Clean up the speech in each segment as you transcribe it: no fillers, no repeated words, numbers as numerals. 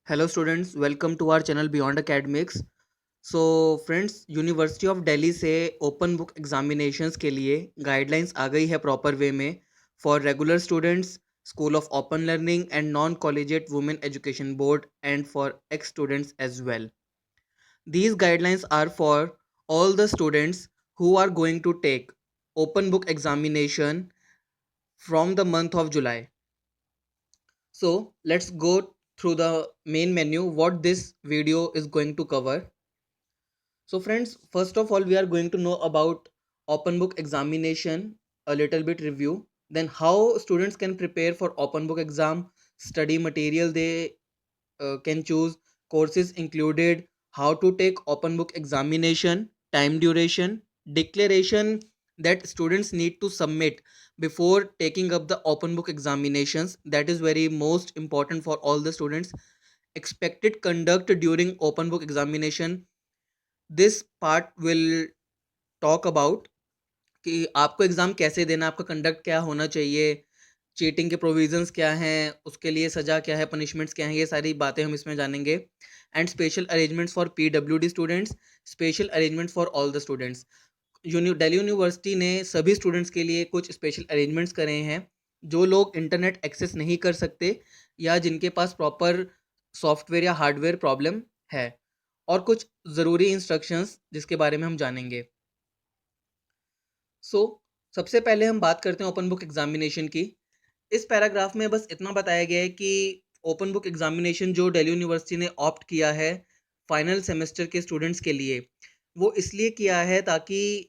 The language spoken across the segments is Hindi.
Hello students, welcome to our channel Beyond Academics. So friends, university of Delhi से ओपन बुक एग्जामिनेशंस के लिए गाइडलाइंस आ गई है प्रॉपर वे में for regular students, school of open learning and non collegiate women education board and for ex students as well. These guidelines are for all the students who are going to take open book examination from the month of July. So let's go through the main menu what this video is going to cover. So friends, first of all we are going to know about open book examination, a little bit review, then how students can prepare for open book exam, study material they can choose, courses included, how to take open book examination, time duration, declaration that students need to submit before taking up the open book examinations, that is very most important for all the students, expected conduct during open book examination. This part will talk about कि आपको एग्ज़ाम कैसे देना है, आपका कंडक्ट क्या होना चाहिए, चीटिंग के प्रोविज़न्स क्या हैं, उसके लिए सज़ा क्या है, पनिशमेंट्स क्या हैं, ये सारी बातें हम इसमें जानेंगे. And special arrangements for PWD students, special arrangements for all the students. Delhi university ने सभी स्टूडेंट्स के लिए कुछ स्पेशल अरेंजमेंट्स करे हैं. जो लोग इंटरनेट एक्सेस नहीं कर सकते या जिनके पास प्रॉपर सॉफ्टवेयर या हार्डवेयर प्रॉब्लम है, और कुछ ज़रूरी इंस्ट्रक्शंस जिसके बारे में हम जानेंगे. सो सबसे पहले हम बात करते हैं ओपन बुक एग्जामिनेशन की. इस पैराग्राफ में बस इतना बताया गया है कि ओपन बुक एग्जामिनेशन जो दिल्ली यूनिवर्सिटी ने ऑप्ट किया है फाइनल सेमेस्टर के स्टूडेंट्स के लिए, वो इसलिए किया है ताकि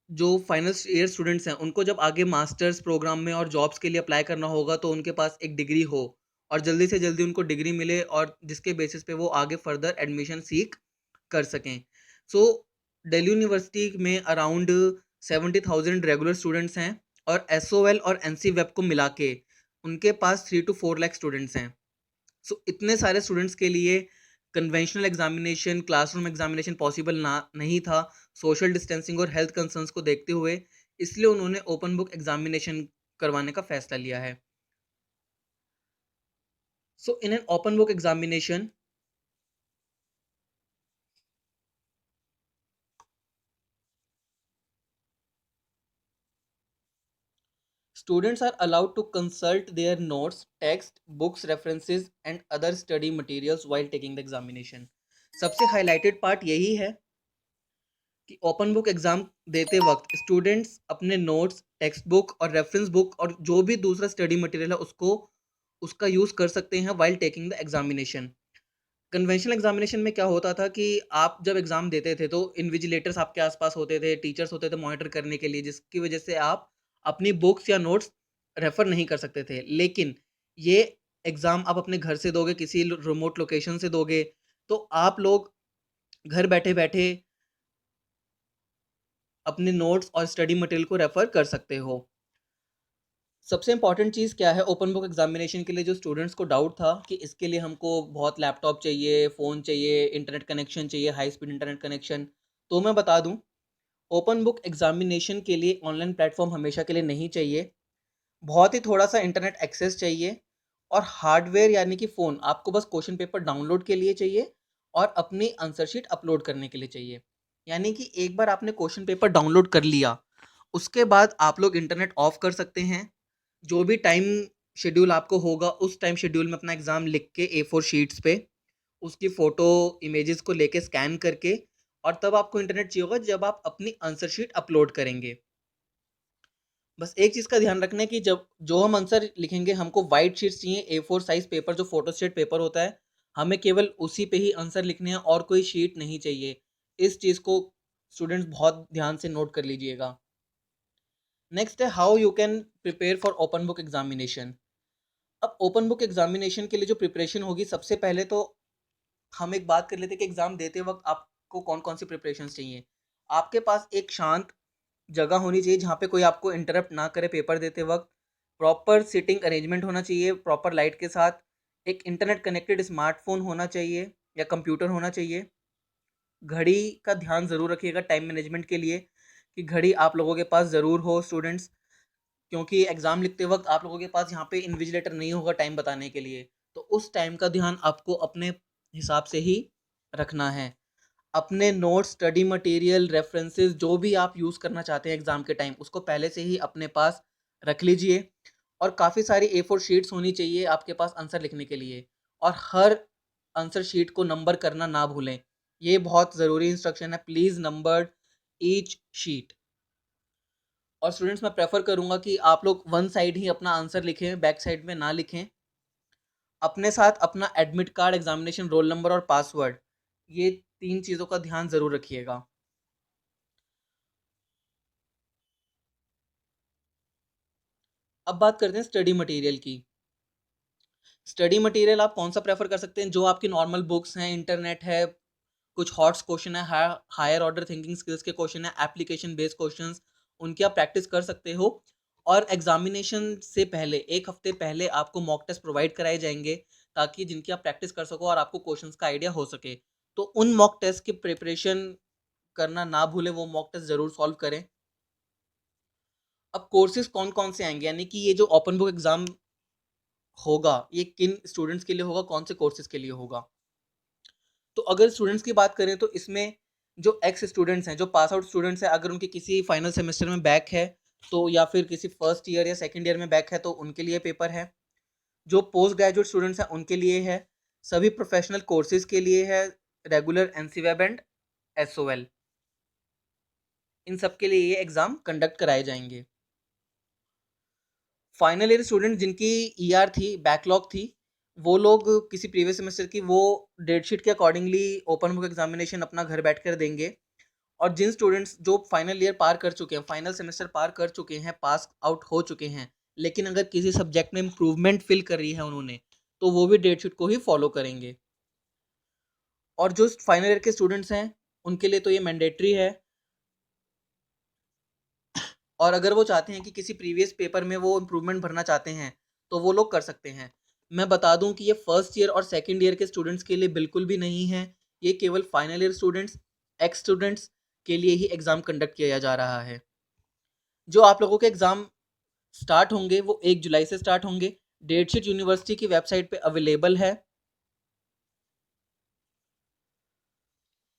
जो फाइनल ईयर स्टूडेंट्स हैं उनको जब आगे मास्टर्स प्रोग्राम में और जॉब्स के लिए अप्लाई करना होगा तो उनके पास एक डिग्री हो और जल्दी से जल्दी उनको डिग्री मिले और जिसके बेसिस पे वो आगे फर्दर एडमिशन सीख कर सकें. सो दिल्ली यूनिवर्सिटी में अराउंड 70,000 रेगुलर स्टूडेंट्स हैं और एसओएल और एनसी वेब को मिला के उनके पास 3 to 4 लाख स्टूडेंट्स हैं. सो इतने सारे स्टूडेंट्स के लिए conventional examination, classroom examination possible ना नहीं था सोशल डिस्टेंसिंग और हेल्थ कंसर्न्स को देखते हुए. इसलिए उन्होंने ओपन बुक एग्जामिनेशन करवाने का फैसला लिया है. So in an open book examination, students are allowed to consult their notes, text, books, references and other study materials while taking the examination. सबसे हाईलाइटेड पार्ट यही है कि ओपन बुक एग्जाम देते वक्त स्टूडेंट्स अपने नोट्स, टेक्स्ट बुक और रेफरेंस बुक और जो भी दूसरा स्टडी मटेरियल है उसका यूज़ कर सकते हैं while taking the examination. Conventional examination में क्या होता था कि आप जब एग्ज़ाम देते थे तो इन्विजिलेटर्स आपके आसपास होते थे, टीचर्स होते थे मॉनिटर करने के लिए, जिसकी वजह से आप अपनी बुक्स या नोट्स रेफ़र नहीं कर सकते थे. लेकिन ये एग्ज़ाम आप अपने घर से दोगे, किसी रिमोट लोकेशन से दोगे, तो आप लोग घर बैठे-बैठे अपने नोट्स और स्टडी मटेरियल को रेफ़र कर सकते हो. सबसे इम्पोर्टेंट चीज़ क्या है ओपन बुक एग्जामिनेशन के लिए, जो स्टूडेंट्स को डाउट था कि इसके लिए हमको बहुत लैपटॉप चाहिए, फ़ोन चाहिए, इंटरनेट कनेक्शन चाहिए, हाई स्पीड इंटरनेट कनेक्शन, तो मैं बता दूं ओपन बुक एग्जामिनेशन के लिए ऑनलाइन प्लेटफॉर्म हमेशा के लिए नहीं चाहिए. बहुत ही थोड़ा सा इंटरनेट एक्सेस चाहिए और हार्डवेयर यानी कि फ़ोन आपको बस क्वेश्चन पेपर डाउनलोड के लिए चाहिए और अपनी आंसर शीट अपलोड करने के लिए चाहिए. यानी कि एक बार आपने क्वेश्चन पेपर डाउनलोड कर लिया, उसके बाद आप लोग इंटरनेट ऑफ कर सकते हैं. जो भी टाइम शेड्यूल आपको होगा उस टाइम शेड्यूल में अपना एग्ज़ाम लिख के A4 शीट्स पे उसकी फ़ोटो इमेजेस को लेके स्कैन करके, और तब आपको इंटरनेट चाहिए होगा जब आप अपनी आंसर शीट अपलोड करेंगे. बस एक चीज़ का ध्यान रखना है कि जब जो हम आंसर लिखेंगे हमको वाइट शीट्स चाहिए, A4 साइज़ पेपर जो फोटोस्टेट पेपर होता है, हमें केवल उसी पे ही आंसर लिखने हैं और कोई शीट नहीं चाहिए. इस चीज़ को स्टूडेंट्स बहुत ध्यान से नोट कर लीजिएगा. नेक्स्ट है how you can prepare for open book examination. अब ओपन बुक एग्जामिनेशन के लिए जो प्रिपरेशन होगी, सबसे पहले तो हम एक बात कर लेते हैं कि एग्ज़ाम देते वक्त आपको कौन कौन सी प्रिपरेशंस चाहिए. आपके पास एक शांत जगह होनी चाहिए जहाँ पे कोई आपको इंटरप्ट ना करे पेपर देते वक्त. प्रॉपर सिटिंग अरेंजमेंट होना चाहिए प्रॉपर लाइट के साथ. एक इंटरनेट कनेक्टेड स्मार्टफोन होना चाहिए या कंप्यूटर होना चाहिए. घड़ी का ध्यान ज़रूर रखिएगा टाइम मैनेजमेंट के लिए कि घड़ी आप लोगों के पास ज़रूर हो स्टूडेंट्स, क्योंकि एग्ज़ाम लिखते वक्त आप लोगों के पास यहाँ पे इन्विजिलेटर नहीं होगा टाइम बताने के लिए. तो उस टाइम का ध्यान आपको अपने हिसाब से ही रखना है। अपने नोट्स, स्टडी मटेरियल, रेफरेंसेस जो भी आप यूज़ करना चाहते हैं एग्ज़ाम के टाइम, उसको पहले से ही अपने पास रख लीजिए। और काफ़ी सारी ए4 शीट्स होनी चाहिए आपके पास आंसर लिखने के लिए, और हर आंसर शीट को नंबर करना ना भूलें। ये बहुत ज़रूरी इंस्ट्रक्शन है, प्लीज़ नंबर ईच शीट। और स्टूडेंट्स, मैं प्रेफर करूँगा कि आप लोग वन साइड ही अपना आंसर लिखें, बैक साइड में ना लिखें। अपने साथ अपना admit card, examination roll number और पासवर्ड, ये 3 चीज़ों का ध्यान ज़रूर रखिएगा। अब बात करते हैं स्टडी मटेरियल की। स्टडी मटेरियल आप कौन सा प्रेफर कर सकते हैं? जो आपकी नॉर्मल बुक्स हैं, इंटरनेट है, कुछ हॉट्स क्वेश्चन है, हायर ऑर्डर थिंकिंग स्किल्स के क्वेश्चन है, एप्लीकेशन बेस्ड क्वेश्चंस, उनकी आप प्रैक्टिस कर सकते हो। और एग्जामिनेशन से पहले 1 हफ्ते पहले आपको मॉक टेस्ट प्रोवाइड कराए जाएंगे, ताकि जिनकी आप प्रैक्टिस कर सको और आपको क्वेश्चंस का आइडिया हो सके। तो उन मॉक टेस्ट की प्रिपरेशन करना ना भूलें, वो मॉक टेस्ट ज़रूर सॉल्व करें। अब कोर्सेज कौन कौन से आएंगे, यानी कि ये जो ओपन बुक एग्जाम होगा, ये किन स्टूडेंट्स के लिए होगा, कौन से कोर्सेज के लिए होगा? तो अगर स्टूडेंट्स की बात करें तो इसमें जो एक्स स्टूडेंट्स हैं, जो पास आउट स्टूडेंट्स हैं, अगर उनके किसी फाइनल सेमेस्टर में बैक है, तो या फिर किसी फर्स्ट ईयर या सेकंड ईयर में बैक है, तो उनके लिए पेपर है। जो पोस्ट ग्रेजुएट स्टूडेंट्स हैं उनके लिए है। सभी प्रोफेशनल कोर्सेज के लिए है, रेगुलर एनसीवेब एंड एसओएल, इन सब के लिए ये एग्ज़ाम कंडक्ट कराए जाएंगे। फाइनल ईयर स्टूडेंट जिनकी ईआर थी, बैकलॉग थी, वो लोग किसी प्रीवियस सेमेस्टर की वो डेट शीट के अकॉर्डिंगली ओपन बुक एग्जामिनेशन अपना घर बैठकर देंगे। और जिन स्टूडेंट्स जो फाइनल ईयर पार कर चुके हैं, फाइनल सेमेस्टर पार कर चुके हैं, पास आउट हो चुके हैं, लेकिन अगर किसी सब्जेक्ट में इम्प्रूवमेंट फील कर रही है उन्होंने, तो वो भी डेट शीट को ही फॉलो करेंगे। और जो फाइनल ईयर के स्टूडेंट्स हैं उनके लिए तो ये मैंडेटरी है। और अगर वो चाहते हैं कि किसी प्रीवियस पेपर में वो इम्प्रूवमेंट भरना चाहते हैं, तो वो लोग कर सकते हैं। मैं बता दूं कि ये फर्स्ट ईयर और सेकंड ईयर के स्टूडेंट्स के लिए बिल्कुल भी नहीं है। ये केवल final year students, x students के लिए ही एग्ज़ाम कंडक्ट किया जा रहा है। जो आप लोगों के एग्ज़ाम स्टार्ट होंगे वो 1 जुलाई से स्टार्ट होंगे। डेट शीट यूनिवर्सिटी की वेबसाइट पे अवेलेबल है,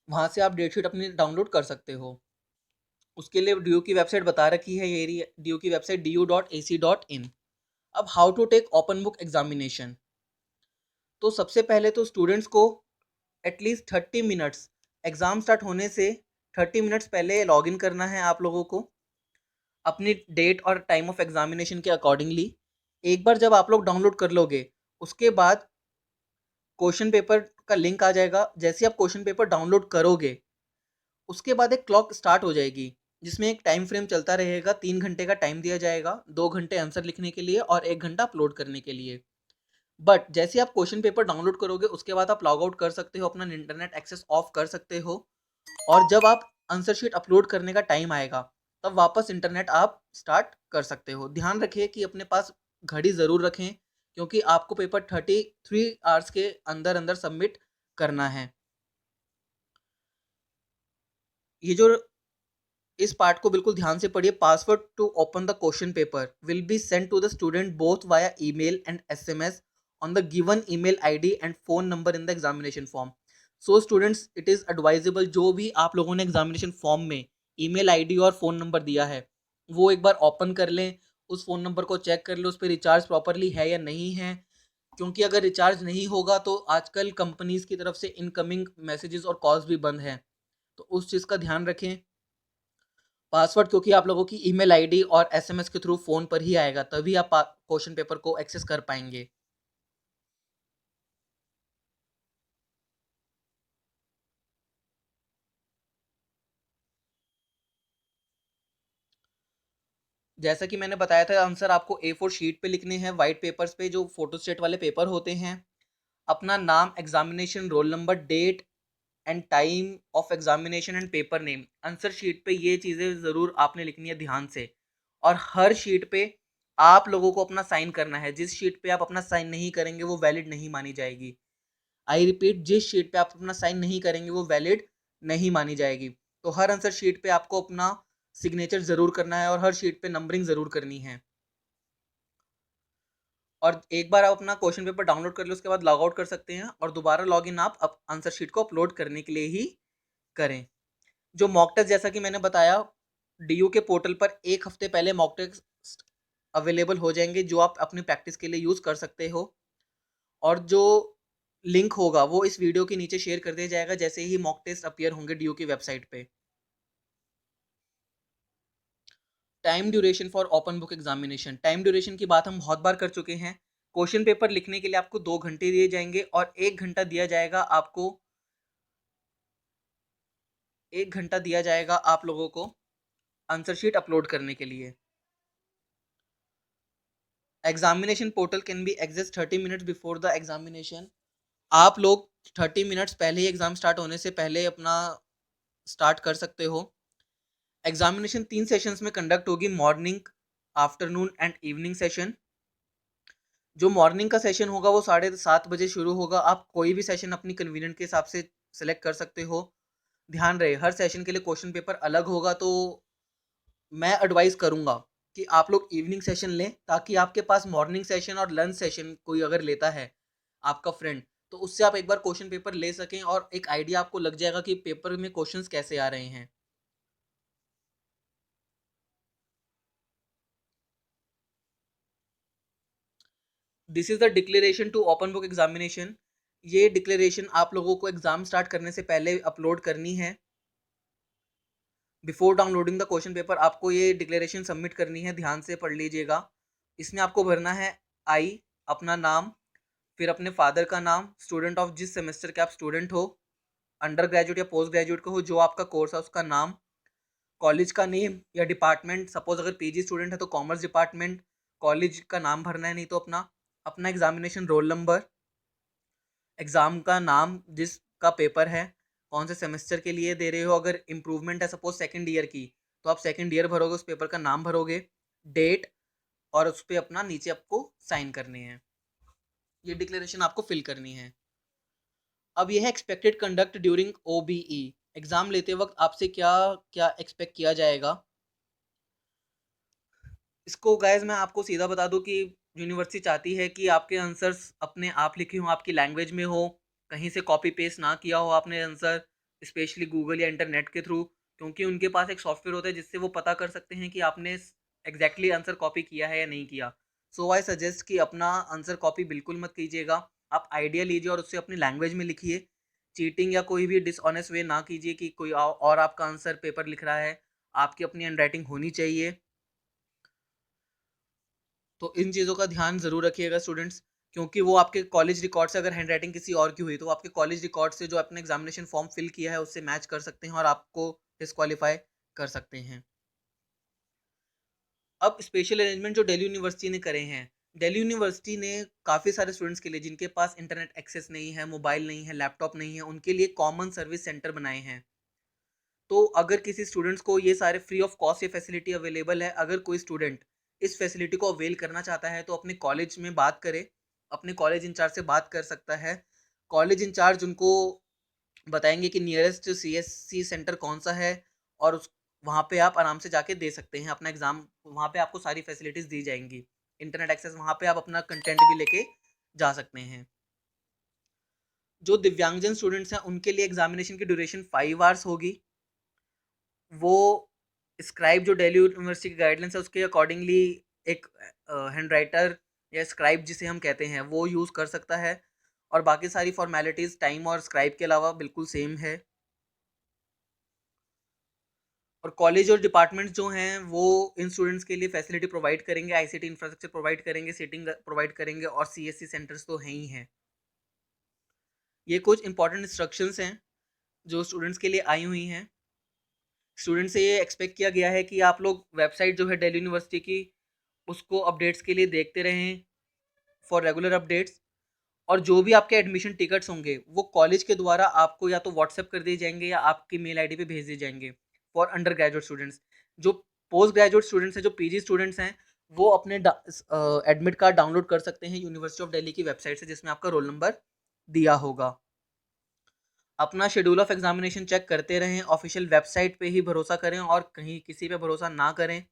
वहाँ से आप डेट शीट अपनी डाउनलोड कर सकते हो। उसके लिए डी की वेबसाइट बता रखी है, ये रही डी की वेबसाइट du.ac.in। अब how to take open book examination. तो सबसे पहले तो स्टूडेंट्स को एटलीस्ट 30 मिनट्स, एग्ज़ाम स्टार्ट होने से 30 मिनट्स पहले लॉगिन करना है आप लोगों को, अपनी डेट और टाइम ऑफ एग्जामिनेशन के अकॉर्डिंगली। एक बार जब आप लोग डाउनलोड कर लोगे, उसके बाद क्वेश्चन पेपर का लिंक आ जाएगा। जैसे आप क्वेश्चन पेपर डाउनलोड करोगे, उसके बाद एक क्लॉक स्टार्ट हो जाएगी, जिसमें एक टाइम फ्रेम चलता रहेगा। 3 घंटे का टाइम दिया जाएगा, 2 घंटे आंसर लिखने के लिए और 1 घंटा अपलोड करने के लिए। बट जैसे आप क्वेश्चन पेपर डाउनलोड करोगे, उसके बाद आप लॉग आउट कर सकते हो, अपना इंटरनेट एक्सेस ऑफ कर सकते हो। और जब आप आंसर शीट अपलोड करने का टाइम आएगा, तब वापस इंटरनेट आप स्टार्ट कर सकते हो। ध्यान रखिए कि अपने पास घड़ी ज़रूर रखें, क्योंकि आपको पेपर 33 आवर्स के अंदर अंदर सबमिट करना है। ये जो इस पार्ट को बिल्कुल ध्यान से पढ़िए। Password to open the question paper will be send to the student both via email and SMS on the given email ID and phone number in the examination form. So students, it is advisable, जो भी आप लोगों ने एग्जामिनेशन फॉर्म में ईमेल आईडी और फ़ोन नंबर दिया है, वो एक बार ओपन कर लें, उस फ़ोन नंबर को चेक कर लें, उस पर रिचार्ज प्रॉपरली है या नहीं है। क्योंकि अगर रिचार्ज नहीं होगा तो आजकल कंपनीज की तरफ से इनकमिंग मैसेजेस और कॉल्स भी बंद हैं, तो उस चीज़ का ध्यान रखें। पासवर्ड क्योंकि आप लोगों की ईमेल आईडी और एसएमएस के थ्रू फ़ोन पर ही आएगा, तभी आप क्वेश्चन पेपर को एक्सेस कर पाएंगे। जैसा कि मैंने बताया था, आंसर आपको A4 शीट पे लिखने हैं, वाइट पेपर्स पे, जो फोटो स्टेट वाले पेपर होते हैं। अपना नाम, examination roll number, date and time of examination and paper name, answer sheet पे ये चीज़ें ज़रूर आपने लिखनी है ध्यान से। और हर शीट पे आप लोगों को अपना साइन करना है। जिस शीट पे आप अपना साइन नहीं करेंगे वो वैलिड नहीं मानी जाएगी। आई रिपीट, जिस शीट पे आप अपना साइन नहीं करेंगे वो वैलिड नहीं मानी जाएगी। तो हर आंसर शीट पे आपको अपना सिग्नेचर ज़रूर करना है और हर शीट पे नंबरिंग ज़रूर करनी है। और एक बार आप अपना क्वेश्चन पेपर डाउनलोड कर लो, उसके बाद लॉग आउट कर सकते हैं और दोबारा लॉगिन आप आंसर शीट को अपलोड करने के लिए ही करें। जो मॉक टेस्ट, जैसा कि मैंने बताया, डीयू के पोर्टल पर 1 हफ्ते पहले मॉक टेस्ट अवेलेबल हो जाएंगे, जो आप अपनी प्रैक्टिस के लिए यूज़ कर सकते हो। और जो लिंक होगा वो इस वीडियो के नीचे शेयर कर दिया जाएगा जैसे ही मॉक टेस्ट अपीयर होंगे डीयू की वेबसाइट पे। Time duration for open book examination. Time duration की बात हम बहुत बार कर चुके हैं। क्वेश्चन पेपर लिखने के लिए आपको 2 घंटे दिए जाएंगे और 1 घंटा दिया जाएगा आपको, 1 घंटा दिया जाएगा आप लोगों को आंसर शीट अपलोड करने के लिए। Examination portal can be access 30 minutes before the examination. आप लोग 30 मिनट्स पहले ही एग्जाम स्टार्ट होने से पहले अपना स्टार्ट कर सकते हो। एग्जामिनेशन 3 सेशंस में कंडक्ट होगी, morning, afternoon and evening session. जो मॉर्निंग का सेशन होगा वो 7:30 बजे शुरू होगा। आप कोई भी सेशन अपनी कन्वीनियंट के हिसाब से सिलेक्ट कर सकते हो। ध्यान रहे हर सेशन के लिए क्वेश्चन पेपर अलग होगा, तो मैं एडवाइस करूंगा कि आप लोग इवनिंग सेशन लें, ताकि आपके पास मॉर्निंग सेशन और लंच सेशन कोई अगर लेता है आपका फ्रेंड, तो उससे आप एक बार क्वेश्चन पेपर ले सकें और एक आइडिया आपको लग जाएगा कि पेपर में क्वेश्चंस कैसे आ रहे हैं। This is the declaration to open book examination. ये डिक्लेरेशन आप लोगों को एग्जाम स्टार्ट करने से पहले अपलोड करनी है। Before downloading the question paper आपको ये डिक्लेरेशन सबमिट करनी है, ध्यान से पढ़ लीजिएगा। इसमें आपको भरना है आई, अपना नाम, फिर अपने फादर का नाम, स्टूडेंट ऑफ जिस सेमेस्टर के आप स्टूडेंट हो, अंडर ग्रेजुएट या पोस्ट ग्रेजुएट का हो, जो आपका कोर्स है उसका नाम, कॉलेज का नेम या डिपार्टमेंट, सपोज अगर पीजी स्टूडेंट है तो कॉमर्स डिपार्टमेंट, कॉलेज का नाम भरना है, नहीं तो अपना एग्जामिनेशन रोल नंबर, एग्ज़ाम का नाम, जिसका पेपर है, कौन से सेमेस्टर के लिए दे रहे हो, अगर इम्प्रूवमेंट है सपोज सेकंड ईयर की, तो आप सेकंड ईयर भरोगे, उस पेपर का नाम भरोगे, डेट, और उस पर अपना नीचे आपको साइन करने हैं। ये डिक्लेरेशन आपको फिल करनी है। अब यह है expected conduct during OBE. Exam लेते वक्त आपसे क्या क्या एक्सपेक्ट किया जाएगा। इसको गाइज मैं आपको सीधा बता दूं कि यूनिवर्सिटी चाहती है कि आपके आंसर्स अपने आप लिखे हों, आपकी लैंग्वेज में हो, कहीं से कॉपी पेस्ट ना किया हो आपने आंसर, स्पेशली गूगल या इंटरनेट के थ्रू, क्योंकि उनके पास एक सॉफ्टवेयर होता है जिससे वो पता कर सकते हैं कि आपने एग्जैक्टली आंसर कॉपी किया है या नहीं किया। सो आई सजेस्ट कि अपना आंसर कॉपी बिल्कुल मत कीजिएगा। आप आइडिया लीजिए और उससे अपनी लैंग्वेज में लिखिए। चीटिंग या कोई भी डिसऑनेस्ट वे ना कीजिए कि कोई और आपका आंसर पेपर लिख रहा है। आपकी अपनी हैंडराइटिंग होनी चाहिए। तो इन चीज़ों का ध्यान ज़रूर रखिएगा स्टूडेंट्स, क्योंकि वो आपके कॉलेज रिकॉर्ड से, अगर हैंडराइटिंग किसी और की हुई तो आपके कॉलेज रिकॉर्ड से जो आपने एग्जामिनेशन फॉर्म फिल किया है उससे मैच कर सकते हैं और आपको डिस्क्वालीफाई कर सकते हैं। अब स्पेशल अरेंजमेंट जो दिल्ली यूनिवर्सिटी ने करे हैं, दिल्ली यूनिवर्सिटी ने काफ़ी सारे स्टूडेंट्स के लिए जिनके पास इंटरनेट एक्सेस नहीं है, मोबाइल नहीं है, लैपटॉप नहीं है, उनके लिए कॉमन सर्विस सेंटर बनाए हैं। तो अगर किसी स्टूडेंट्स को ये सारे फ्री ऑफ कॉस्ट ये फैसिलिटी अवेलेबल है, अगर कोई स्टूडेंट इस फैसिलिटी को अवेल करना चाहता है तो अपने कॉलेज में बात करे, अपने कॉलेज इंचार्ज से बात कर सकता है। कॉलेज इंचार्ज उनको बताएंगे कि नियरेस्ट सीएससी सेंटर कौन सा है, और उस वहाँ पे आप आराम से जाके दे सकते हैं अपना एग्ज़ाम। वहाँ पे आपको सारी फैसिलिटीज़ दी जाएंगी, इंटरनेट एक्सेस, वहाँ पे आप अपना कंटेंट भी लेके जा सकते हैं। जो दिव्यांगजन स्टूडेंट्स हैं उनके लिए एग्जामिनेशन की ड्यूरेशन 5 आवर्स होगी। वो स्क्राइब जो दिल्ली यूनिवर्सिटी की गाइडलाइंस है उसके अकॉर्डिंगली एक हैंड राइटर या स्क्राइब जिसे हम कहते हैं वो यूज़ कर सकता है, और बाकी सारी फॉर्मेलिटीज़ टाइम और स्क्राइब के अलावा बिल्कुल सेम है। और कॉलेज और डिपार्टमेंट्स जो हैं वो इन स्टूडेंट्स के लिए फैसिलिटी प्रोवाइड करेंगे, आईसीटी इंफ्रास्ट्रक्चर प्रोवाइड करेंगे, सीटिंग प्रोवाइड करेंगे, और सीएससी सेंटर्स तो हैं ही हैं। ये कुछ इंपॉर्टेंट इंस्ट्रक्शंस हैं जो स्टूडेंट्स के लिए आई हुई हैं। स्टूडेंट से ये एक्सपेक्ट किया गया है कि आप लोग वेबसाइट जो है दिल्ली यूनिवर्सिटी की, उसको अपडेट्स के लिए देखते रहें फॉर रेगुलर अपडेट्स। और जो भी आपके एडमिशन टिकट्स होंगे वो कॉलेज के द्वारा आपको या तो व्हाट्सएप कर दिए जाएंगे या आपकी मेल आईडी पे भेज दिए जाएंगे फॉर अंडर ग्रेजुएट स्टूडेंट्स। जो पोस्ट ग्रेजुएट स्टूडेंट्स हैं, जो पीजी स्टूडेंट्स हैं, वो अपने एडमिट कार्ड डाउनलोड कर सकते हैं यूनिवर्सिटी ऑफ दिल्ली की वेबसाइट से, जिसमें आपका रोल नंबर दिया होगा। अपना शेड्यूल ऑफ एग्जामिनेशन चेक करते रहें, ऑफिशियल वेबसाइट पे ही भरोसा करें और कहीं किसी पे भरोसा ना करें।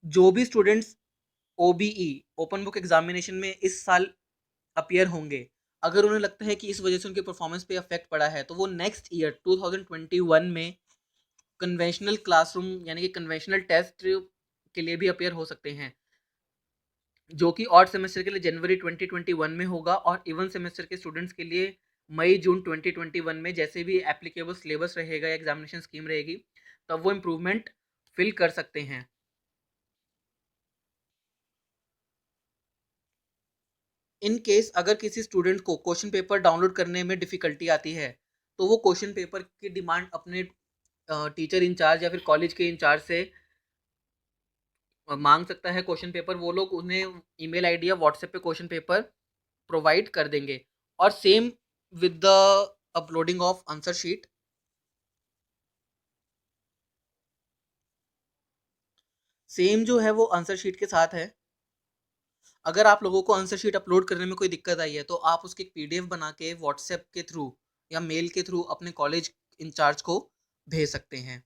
जो भी students OBE open book examination में इस साल अपीयर होंगे, अगर उन्हें लगता है कि इस वजह से उनके परफॉर्मेंस पे इफेक्ट पड़ा है, तो वो नेक्स्ट ईयर 2021 में कन्वेंशनल क्लासरूम यानी कि कन्वेंशनल टेस्ट के लिए भी अपीयर हो सकते हैं, जो कि ऑड सेमेस्टर के लिए जनवरी 2021 में होगा और इवन सेमेस्टर के स्टूडेंट्स के लिए मई जून 2021 में, जैसे भी एप्लीकेबल सिलेबस रहेगा या एग्जामिनेशन स्कीम रहेगी तब वो इम्प्रूवमेंट फिल कर सकते हैं। इन केस अगर किसी स्टूडेंट को क्वेश्चन पेपर डाउनलोड करने में डिफिकल्टी आती है, तो वो क्वेश्चन पेपर की डिमांड अपने टीचर इंचार्ज या फिर कॉलेज के इंचार्ज से मांग सकता है क्वेश्चन पेपर। वो लोग उन्हें ईमेल आईडी या व्हाट्सएप पे क्वेश्चन पेपर प्रोवाइड कर देंगे। और same with the uploading of answer sheet, same जो है वो आंसर शीट के साथ है। अगर आप लोगों को आंसर शीट अपलोड करने में कोई दिक्कत आई है, तो आप उसकी एक पीडीएफ बना के व्हाट्सएप के थ्रू या मेल के थ्रू अपने कॉलेज इंचार्ज को भेज सकते हैं।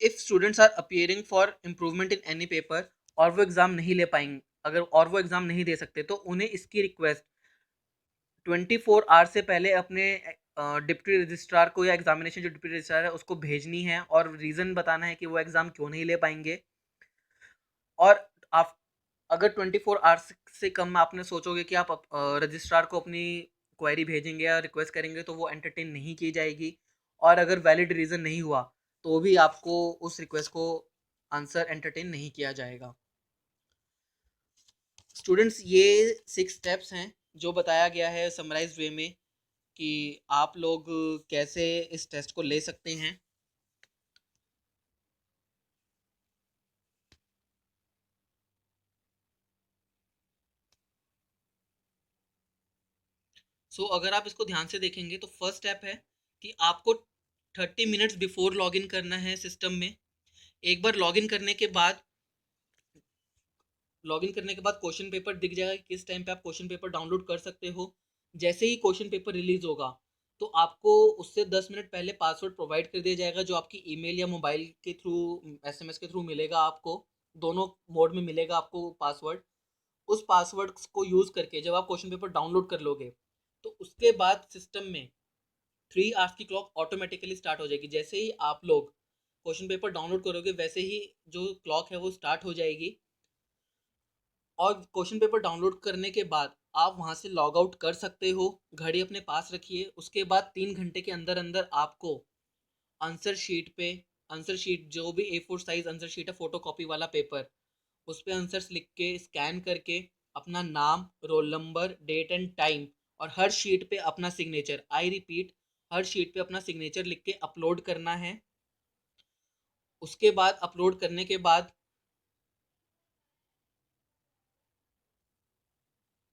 If students are appearing for improvement in any paper और वो एग्जाम नहीं ले पाएंगे, अगर और वो एग्जाम नहीं दे सकते, तो उन्हें इसकी रिक्वेस्ट 24 आवर से पहले अपने डिप्टी रजिस्ट्रार को या एग्जामिनेशन जो डिप्टी रजिस्ट्रार है उसको भेजनी है और रीज़न बताना है कि वो एग्ज़ाम क्यों नहीं ले पाएंगे। और आप अगर 24 आवर्स से कम आपने सोचोगे कि आप रजिस्ट्रार को अपनी क्वेरी भेजेंगे या रिक्वेस्ट करेंगे, तो वो एंटरटेन नहीं की जाएगी। और अगर वैलिड रीज़न नहीं हुआ, तो भी आपको उस रिक्वेस्ट को आंसर एंटरटेन नहीं किया जाएगा। स्टूडेंट्स, ये 6 स्टेप्स हैं जो बताया गया है समराइज्ड वे में कि आप लोग कैसे इस टेस्ट को ले सकते हैं। अगर आप इसको ध्यान से देखेंगे तो फर्स्ट स्टेप है कि आपको 30 मिनट्स बिफोर लॉगिन करना है सिस्टम में। एक बार लॉगिन करने के बाद क्वेश्चन पेपर दिख जाएगा कि किस टाइम पे आप क्वेश्चन पेपर डाउनलोड कर सकते हो। जैसे ही क्वेश्चन पेपर रिलीज होगा, तो आपको उससे 10 मिनट पहले पासवर्ड प्रोवाइड कर दिया जाएगा, जो आपकी ईमेल या मोबाइल के थ्रू, एसएमएस के थ्रू मिलेगा। आपको दोनों मोड में मिलेगा आपको पासवर्ड। उस पासवर्ड को यूज़ करके जब आप क्वेश्चन पेपर डाउनलोड कर लोगे, तो उसके बाद सिस्टम में 3 आवर्स की क्लॉक ऑटोमेटिकली स्टार्ट हो जाएगी। जैसे ही आप लोग क्वेश्चन पेपर डाउनलोड करोगे, वैसे ही जो क्लॉक है वो स्टार्ट हो जाएगी। और क्वेश्चन पेपर डाउनलोड करने के बाद आप वहाँ से लॉग आउट कर सकते हो। घड़ी अपने पास रखिए। उसके बाद 3 घंटे के अंदर अंदर आपको आंसर शीट पे, आंसर शीट जो भी A4 साइज आंसर शीट है, फोटो कॉपी वाला पेपर, उस पे आंसर्स लिख के स्कैन करके अपना नाम, roll number, date and time और हर शीट पे अपना सिग्नेचर, आई रिपीट, हर शीट पे अपना सिग्नेचर लिख के अपलोड करना है। उसके बाद अपलोड करने के बाद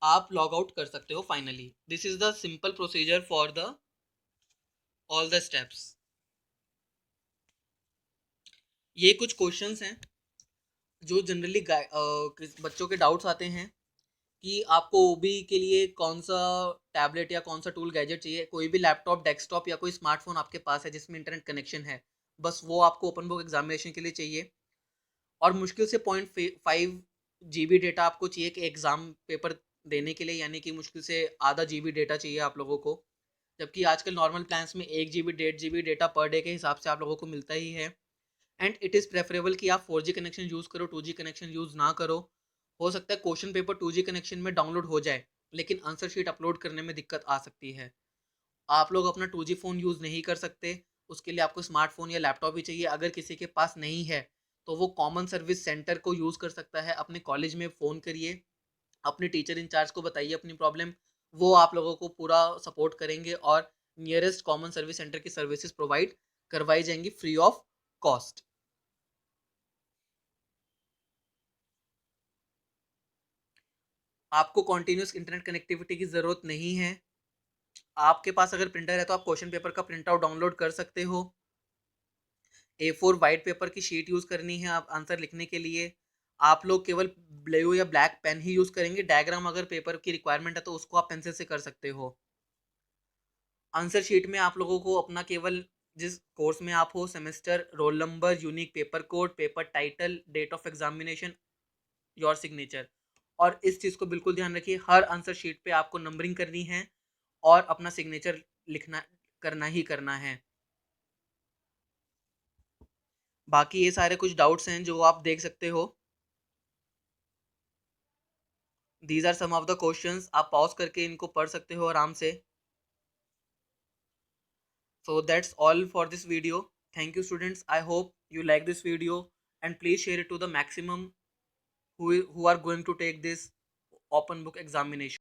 आप लॉग आउट कर सकते हो finally. This is the simple procedure for the all the steps. ये कुछ क्वेश्चंस हैं जो जनरली बच्चों के डाउट्स आते हैं कि आपको ओबी के लिए कौन सा टैबलेट या कौन सा टूल गैजेट चाहिए। कोई भी लैपटॉप, डेस्कटॉप या कोई स्मार्टफोन आपके पास है जिसमें इंटरनेट कनेक्शन है, बस वो आपको ओपन बुक एग्जामिनेशन के लिए चाहिए। और मुश्किल से 0.5 GB डेटा आपको चाहिए कि एग्ज़ाम पेपर देने के लिए, यानी कि मुश्किल से आधा GB डेटा चाहिए आप लोगों को। जबकि आजकल नॉर्मल प्लान्स में 1 GB 1.5 GB data per day के हिसाब से आप लोगों को मिलता ही है। एंड इट इज़ प्रेफरेबल कि आप 4G कनेक्शन यूज़ करो, 2G कनेक्शन यूज़ ना करो। हो सकता है क्वेश्चन पेपर 2G कनेक्शन में डाउनलोड हो जाए, लेकिन आंसर शीट अपलोड करने में दिक्कत आ सकती है। आप लोग अपना 2G फ़ोन यूज़ नहीं कर सकते, उसके लिए आपको स्मार्टफोन या लैपटॉप ही चाहिए। अगर किसी के पास नहीं है, तो वो कॉमन सर्विस सेंटर को यूज़ कर सकता है। अपने कॉलेज में फ़ोन करिए, अपने टीचर इंचार्ज को बताइए अपनी प्रॉब्लम, वो आप लोगों को पूरा सपोर्ट करेंगे और नियरेस्ट कॉमन सर्विस सेंटर की सर्विसेज प्रोवाइड करवाई जाएंगी फ्री ऑफ कॉस्ट। आपको कॉन्टिन्यूस इंटरनेट कनेक्टिविटी की ज़रूरत नहीं है। आपके पास अगर प्रिंटर है तो आप क्वेश्चन पेपर का प्रिंट आउट डाउनलोड कर सकते हो। A4 वाइट पेपर की शीट यूज़ करनी है आप आंसर लिखने के लिए। आप लोग केवल ब्लू या ब्लैक पेन ही यूज़ करेंगे। डायग्राम अगर पेपर की रिक्वायरमेंट है तो उसको आप पेंसिल से कर सकते हो। आंसर शीट में आप लोगों को अपना केवल जिस कोर्स में आप हो, semester, roll number, unique paper code, paper title, date of examination, your signature. और इस चीज़ को बिल्कुल ध्यान रखिए, हर आंसर शीट पे आपको नंबरिंग करनी है और अपना सिग्नेचर लिखना करना ही करना है। बाकी ये सारे कुछ डाउट्स हैं जो आप देख सकते हो। These are some of the questions, आप पॉज करके इनको पढ़ सकते हो आराम से। So that's all for this video. Thank you students. I hope you like this video and please share it to the maximum who are going to take this open book examination.